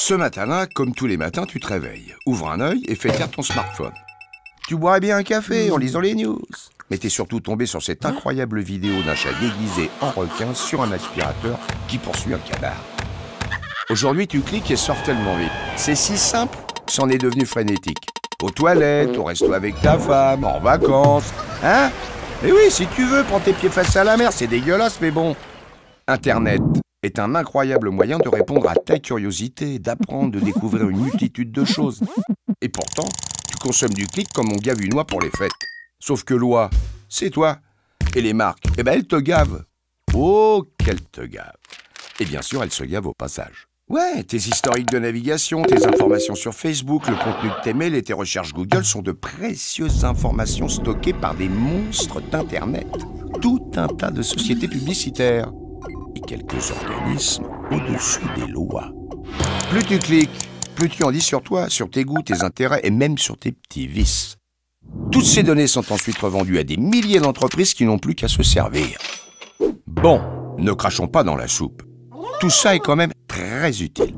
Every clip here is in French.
Ce matin-là, comme tous les matins, tu te réveilles, ouvres un œil et fais taire ton smartphone. Tu boirais bien un café en lisant les news. Mais t'es surtout tombé sur cette incroyable vidéo d'un chat déguisé en requin sur un aspirateur qui poursuit un canard. Aujourd'hui, tu cliques et sors tellement vite. C'est si simple, c'en est devenu frénétique. Aux toilettes, au resto avec ta femme, en vacances, hein? Mais oui, si tu veux, prends tes pieds face à la mer, c'est dégueulasse, mais bon. Internet est un incroyable moyen de répondre à ta curiosité, d'apprendre, de découvrir une multitude de choses. Et pourtant, tu consommes du clic comme on gave une oie pour les fêtes. Sauf que l'oie, c'est toi. Et les marques, eh ben elles te gavent. Oh, qu'elles te gavent. Et bien sûr, elles se gavent au passage. Ouais, tes historiques de navigation, tes informations sur Facebook, le contenu de tes mails et tes recherches Google sont de précieuses informations stockées par des monstres d'Internet. Tout un tas de sociétés publicitaires. Et quelques organismes au-dessus des lois. Plus tu cliques, plus tu en dis sur toi, sur tes goûts, tes intérêts et même sur tes petits vices. Toutes ces données sont ensuite revendues à des milliers d'entreprises qui n'ont plus qu'à se servir. Bon, ne crachons pas dans la soupe. Tout ça est quand même très utile.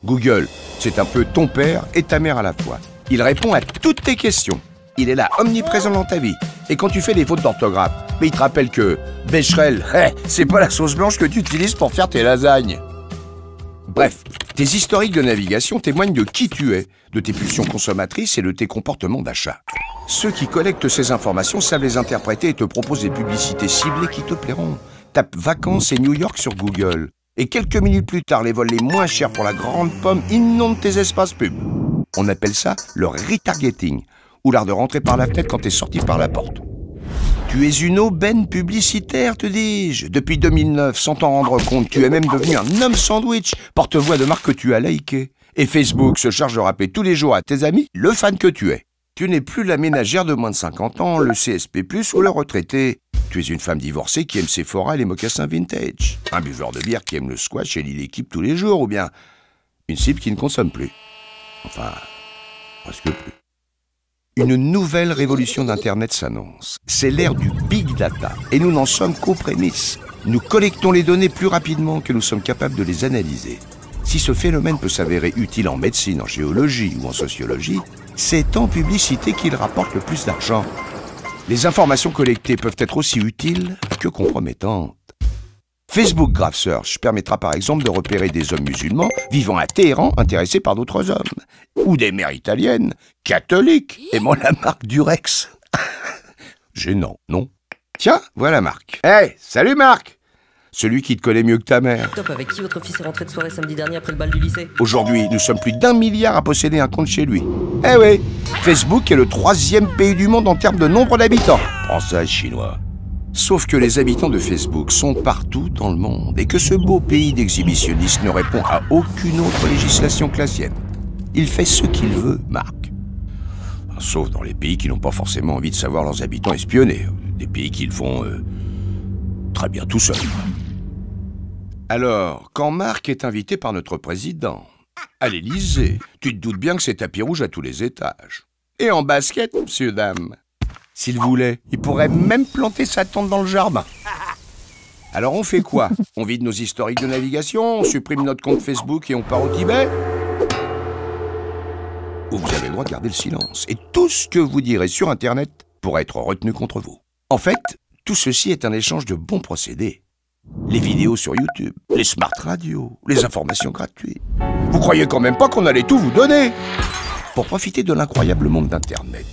Google, c'est un peu ton père et ta mère à la fois. Il répond à toutes tes questions. Il est là, omniprésent dans ta vie. Et quand tu fais des fautes d'orthographe, mais il te rappelle que bécherel, c'est pas la sauce blanche que tu utilises pour faire tes lasagnes. Bref, tes historiques de navigation témoignent de qui tu es, de tes pulsions consommatrices et de tes comportements d'achat. Ceux qui collectent ces informations savent les interpréter et te proposent des publicités ciblées qui te plairont. Tape vacances et New York sur Google. Et quelques minutes plus tard, les vols les moins chers pour la grande pomme inondent tes espaces pubs. On appelle ça le retargeting, ou l'art de rentrer par la fenêtre quand t'es sorti par la porte. Tu es une aubaine publicitaire, te dis-je. Depuis 2009, sans t'en rendre compte, tu es même devenu un homme sandwich, porte-voix de marque que tu as liké. Et Facebook se charge de rappeler tous les jours à tes amis le fan que tu es. Tu n'es plus la ménagère de moins de 50 ans, le CSP+, ou le retraité. Tu es une femme divorcée qui aime Sephora et les mocassins vintage. Un buveur de bière qui aime le squash et lit l'équipe tous les jours, ou bien une cible qui ne consomme plus. Enfin, presque plus. Une nouvelle révolution d'Internet s'annonce. C'est l'ère du Big Data, et nous n'en sommes qu'aux prémices. Nous collectons les données plus rapidement que nous sommes capables de les analyser. Si ce phénomène peut s'avérer utile en médecine, en géologie ou en sociologie, c'est en publicité qu'il rapporte le plus d'argent. Les informations collectées peuvent être aussi utiles que compromettantes. Facebook Graph Search permettra par exemple de repérer des hommes musulmans vivant à Téhéran intéressés par d'autres hommes. Ou des mères italiennes, catholiques, aimant la marque Durex. Gênant, non? Tiens, voilà Marc. Hey, salut Marc! Celui qui te connaît mieux que ta mère. Top, avec qui votre fils est rentré de soirée samedi dernier après le bal du lycée? Aujourd'hui, nous sommes plus d'1 milliard à posséder un compte chez lui. Eh oui, Facebook est le 3e pays du monde en termes de nombre d'habitants. Prends ça, chinois. Sauf que les habitants de Facebook sont partout dans le monde et que ce beau pays d'exhibitionnistes ne répond à aucune autre législation que la sienne. Il fait ce qu'il veut, Marc. Sauf dans les pays qui n'ont pas forcément envie de savoir leurs habitants espionnés. Des pays qui le font très bien tout seuls. Alors, quand Marc est invité par notre président à l'Élysée, tu te doutes bien que c'est tapis rouge à tous les étages. Et en basket, monsieur, dame. S'il voulait, il pourrait même planter sa tente dans le jardin. Alors on fait quoi? On vide nos historiques de navigation, on supprime notre compte Facebook et on part au Tibet? Ou vous avez le droit de garder le silence. Et tout ce que vous direz sur Internet pourra être retenu contre vous. En fait, tout ceci est un échange de bons procédés. Les vidéos sur YouTube, les smart radios, les informations gratuites. Vous croyez quand même pas qu'on allait tout vous donner? Pour profiter de l'incroyable monde d'Internet,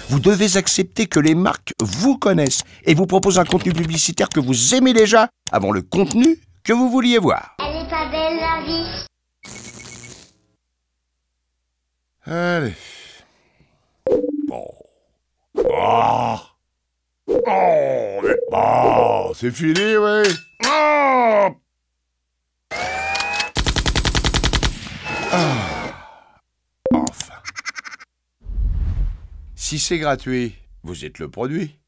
vous devez accepter que les marques vous connaissent et vous proposent un contenu publicitaire que vous aimez déjà avant le contenu que vous vouliez voir. Elle est pas belle la vie. Allez. Bon. Oh, c'est fini, oui. Enfin. Si c'est gratuit, vous êtes le produit.